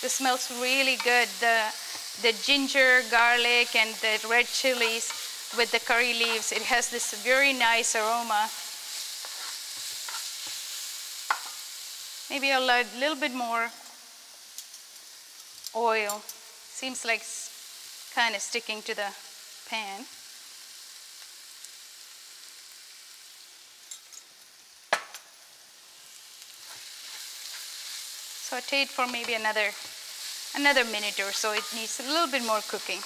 This smells really good. The ginger, garlic, and the red chilies with the curry leaves, it has this very nice aroma. Maybe I'll add a little bit more oil. Seems like it's kind of sticking to the pan. Saute it for maybe another minute or so. It needs a little bit more cooking.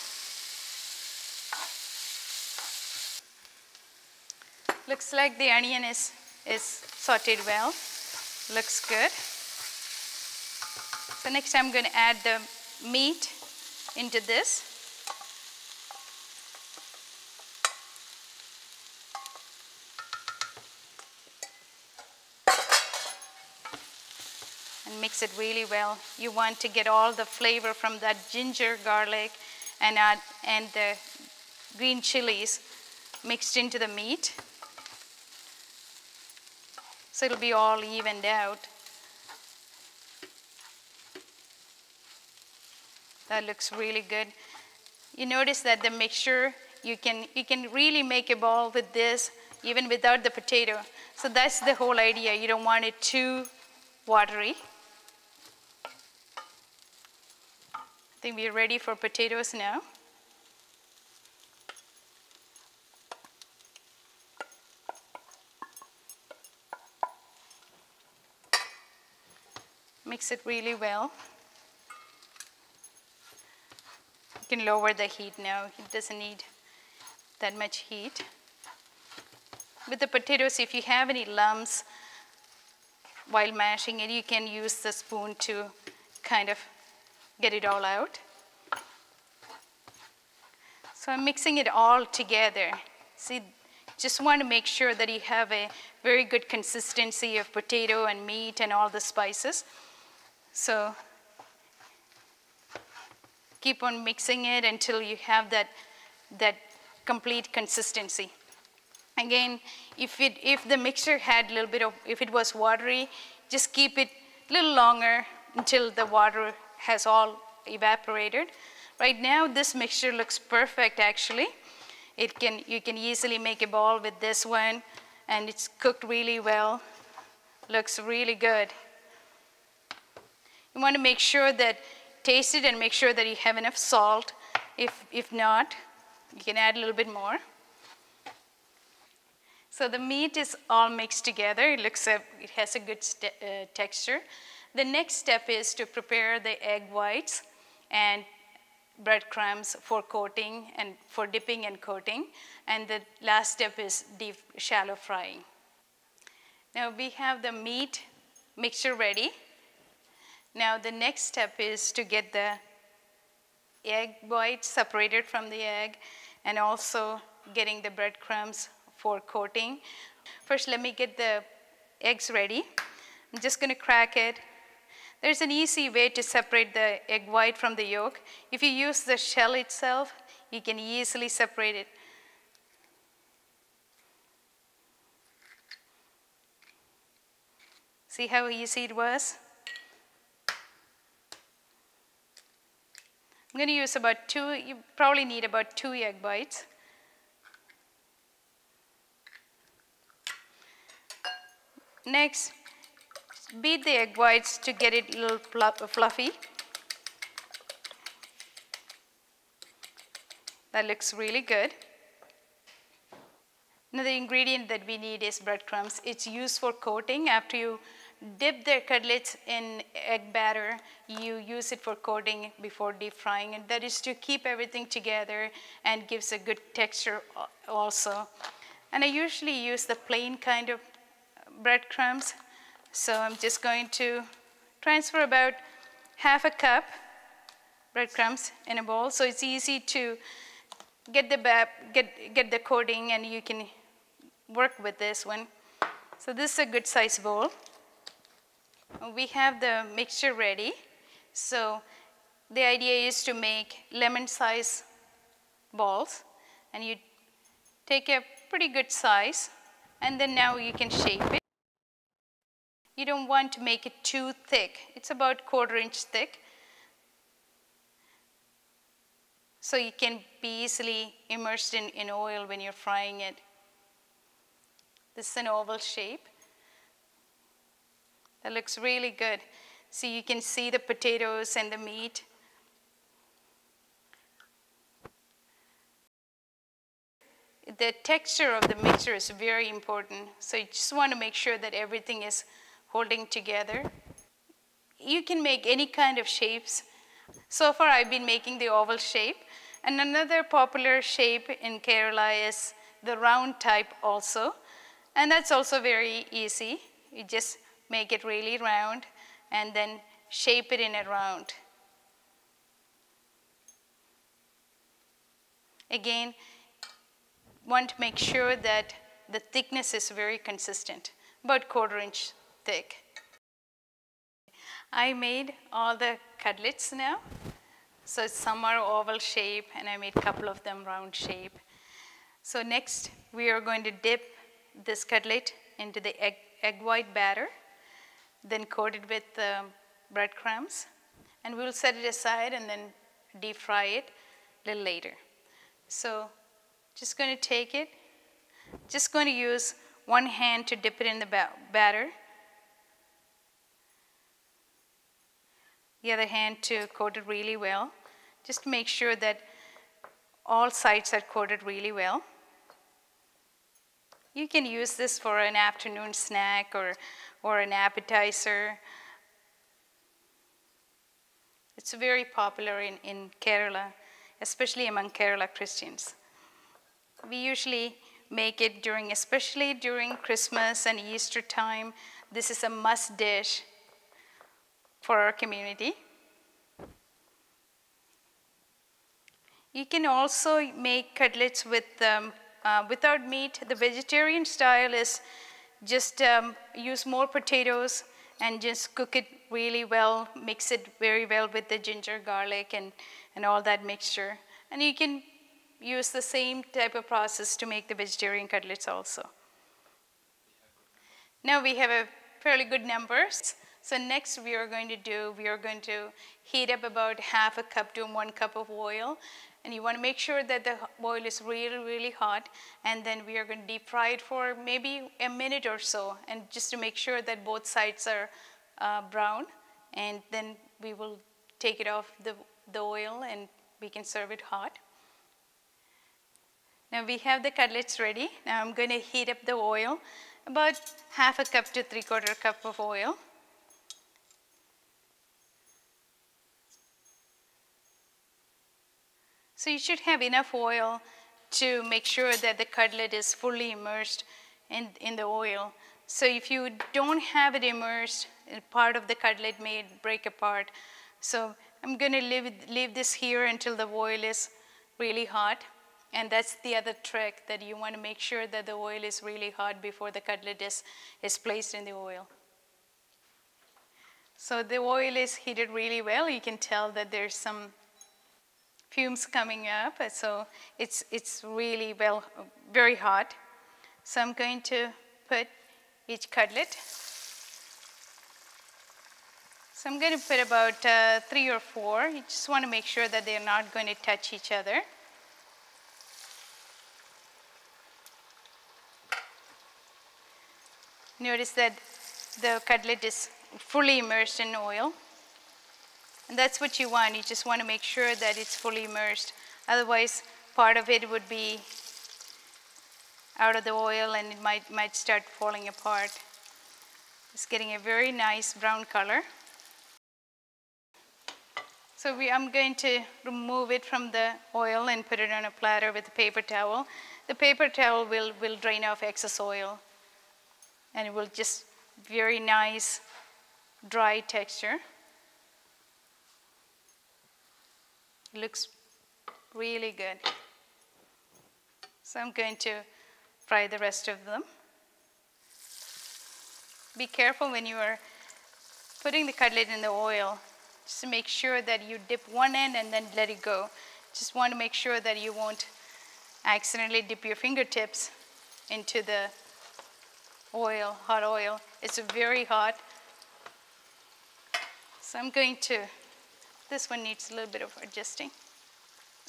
Looks like the onion is sauteed well. Looks good. So next I'm going to add the meat into this. And mix it really well. You want to get all the flavor from that ginger, garlic, and the green chilies mixed into the meat. So it'll be all evened out. That looks really good. You notice that the mixture, you can really make a ball with this even without the potato. So that's the whole idea. You don't want it too watery. I think we're ready for potatoes now. Mix it really well. You can lower the heat now. It doesn't need that much heat. With the potatoes, if you have any lumps while mashing it, you can use the spoon to kind of get it all out. So I'm mixing it all together. See, just want to make sure that you have a very good consistency of potato and meat and all the spices. So keep on mixing it until you have that complete consistency. Again, if the mixture had a little bit of, if it was watery, just keep it a little longer until the water has all evaporated. Right now, this mixture looks perfect actually. You can easily make a ball with this one, and it's cooked really well. Looks really good. You want to make sure that, taste it and make sure that you have enough salt. If not, you can add a little bit more. So the meat is all mixed together. It has a good texture. The next step is to prepare the egg whites and breadcrumbs for coating and for dipping and coating. And the last step is deep shallow frying. Now we have the meat mixture ready. Now the next step is to get the egg white separated from the egg and also getting the breadcrumbs for coating. First, let me get the eggs ready. I'm just going to crack it. There's an easy way to separate the egg white from the yolk. If you use the shell itself, you can easily separate it. See how easy it was? I'm going to use about 2, you probably need about 2 egg whites. Next, beat the egg whites to get it a little fluffy. That looks really good. Another ingredient that we need is breadcrumbs. It's used for coating. After you dip the cutlets in egg batter, you use it for coating before deep frying, and that is to keep everything together and gives a good texture also. And I usually use the plain kind of breadcrumbs, so I'm just going to transfer about half a cup breadcrumbs in a bowl, so it's easy to get the coating, and you can work with this one. So this is a good size bowl. We have the mixture ready. So the idea is to make lemon-sized balls, and you take a pretty good size, and then now you can shape it. You don't want to make it too thick. It's about 1/4 inch thick. so you can be easily immersed in oil when you're frying it. This is an oval shape. That looks really good. So you can see the potatoes and the meat. The texture of the mixture is very important. So you just want to make sure that everything is holding together. You can make any kind of shapes. So far I've been making the oval shape. And another popular shape in Kerala is the round type also. And that's also very easy. You just make it really round and then shape it in a round. Again, want to make sure that the thickness is very consistent, about 1/4 inch thick. I made all the cutlets now. So some are oval shape, and I made a couple of them round shape. So next, we are going to dip this cutlet into the egg white batter, then coat it with breadcrumbs, and we'll set it aside and then deep fry it a little later. So just going to take it, just going to use one hand to dip it in the batter, the other hand to coat it really well, just to make sure that all sides are coated really well. You can use this for an afternoon snack or an appetizer. It's very popular in Kerala, especially among Kerala Christians. We usually make it especially during Christmas and Easter time. This is a must dish for our community. You can also make cutlets without meat. The vegetarian style is just use more potatoes and just cook it really well, mix it very well with the ginger, garlic, and all that mixture. And you can use the same type of process to make the vegetarian cutlets also. Now we have a fairly good number. So next we are going to heat up about 1/2 cup to 1 cup of oil. And you want to make sure that the oil is really, really hot. And then we are going to deep fry it for maybe a minute or so, and just to make sure that both sides are brown. And then we will take it off the oil and we can serve it hot. Now we have the cutlets ready. Now I'm going to heat up the oil, about 1/2 cup to 3/4 cup of oil. So you should have enough oil to make sure that the cutlet is fully immersed in the oil. So if you don't have it immersed, part of the cutlet may break apart. So I'm going to leave this here until the oil is really hot. And that's the other trick, that you want to make sure that the oil is really hot before the cutlet is placed in the oil. So the oil is heated really well. You can tell that there's some fumes coming up. So it's really very hot. So I'm going to put each cutlet. So I'm going to put about 3 or 4. You just want to make sure that they're not going to touch each other. Notice that the cutlet is fully immersed in oil. And that's what you want. You just want to make sure that it's fully immersed. Otherwise, part of it would be out of the oil and it might start falling apart. It's getting a very nice brown color. So I'm going to remove it from the oil and put it on a platter with a paper towel. The paper towel will drain off excess oil. And it will just very nice dry texture. It looks really good. So I'm going to fry the rest of them. Be careful when you are putting the cutlet in the oil, just to make sure that you dip one end and then let it go. Just want to make sure that you won't accidentally dip your fingertips into the oil, hot oil. It's very hot. So I'm going to, this one needs a little bit of adjusting.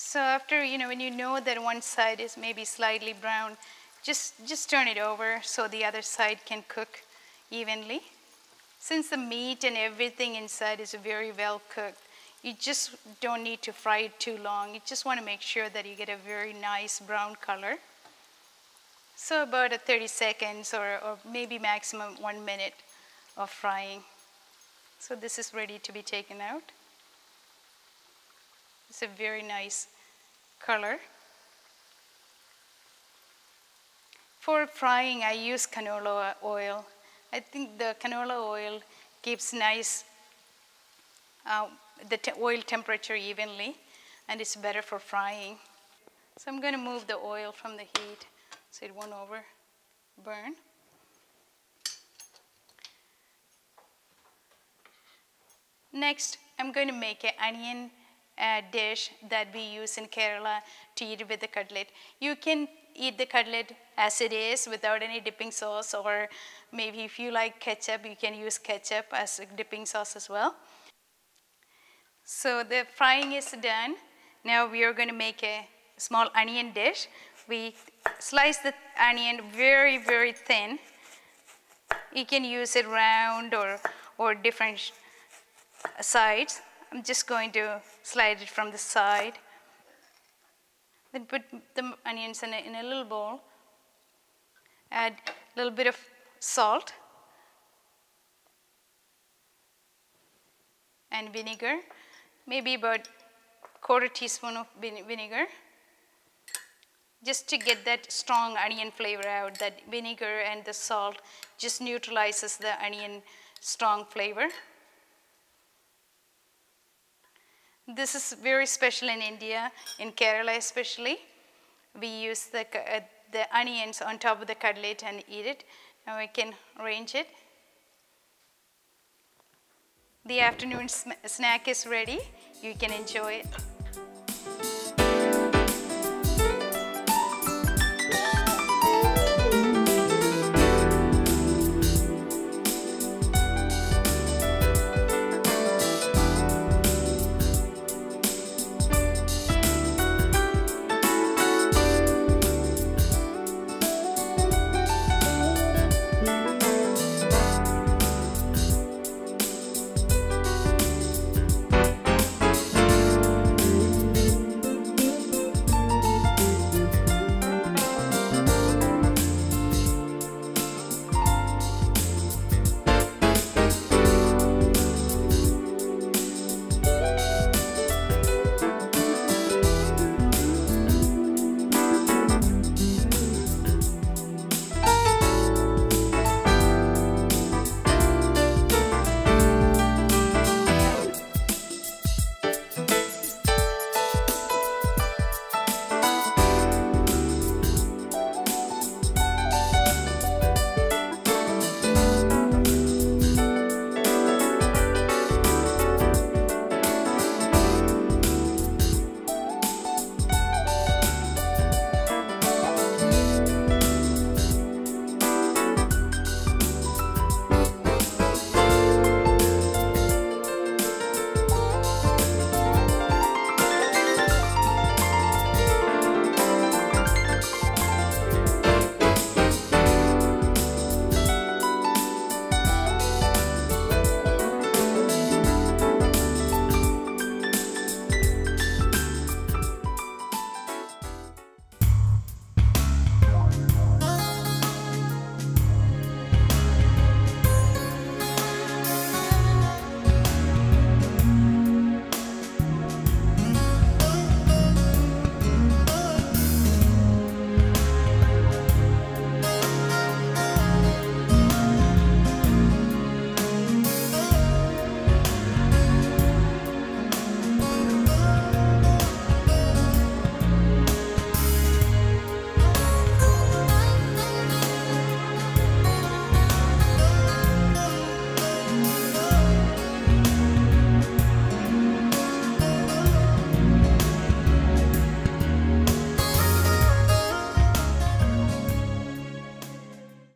So after, when you know that one side is maybe slightly brown, just turn it over so the other side can cook evenly. Since the meat and everything inside is very well cooked, you just don't need to fry it too long. You just want to make sure that you get a very nice brown color. So about 30 seconds or maybe maximum 1 minute of frying. So this is ready to be taken out. It's a very nice color. For frying, I use canola oil. I think the canola oil keeps nice the oil temperature evenly, and it's better for frying. So I'm going to move the oil from the heat so it won't burn. Next, I'm going to make an onion dish that we use in Kerala to eat with the cutlet. You can eat the cutlet as it is without any dipping sauce, or maybe if you like ketchup, you can use ketchup as a dipping sauce as well. So the frying is done. Now we are going to make a small onion dish. We slice the onion very, very thin. You can use it round or different sides. I'm just going to slide it from the side. Then put the onions in a little bowl. Add a little bit of salt and vinegar, maybe about 1/4 teaspoon of vinegar, just to get that strong onion flavor out. That vinegar and the salt just neutralizes the onion strong flavor. This is very special in India, in Kerala especially. We use the onions on top of the cutlet and eat it. Now I can arrange it. The afternoon snack is ready. You can enjoy it.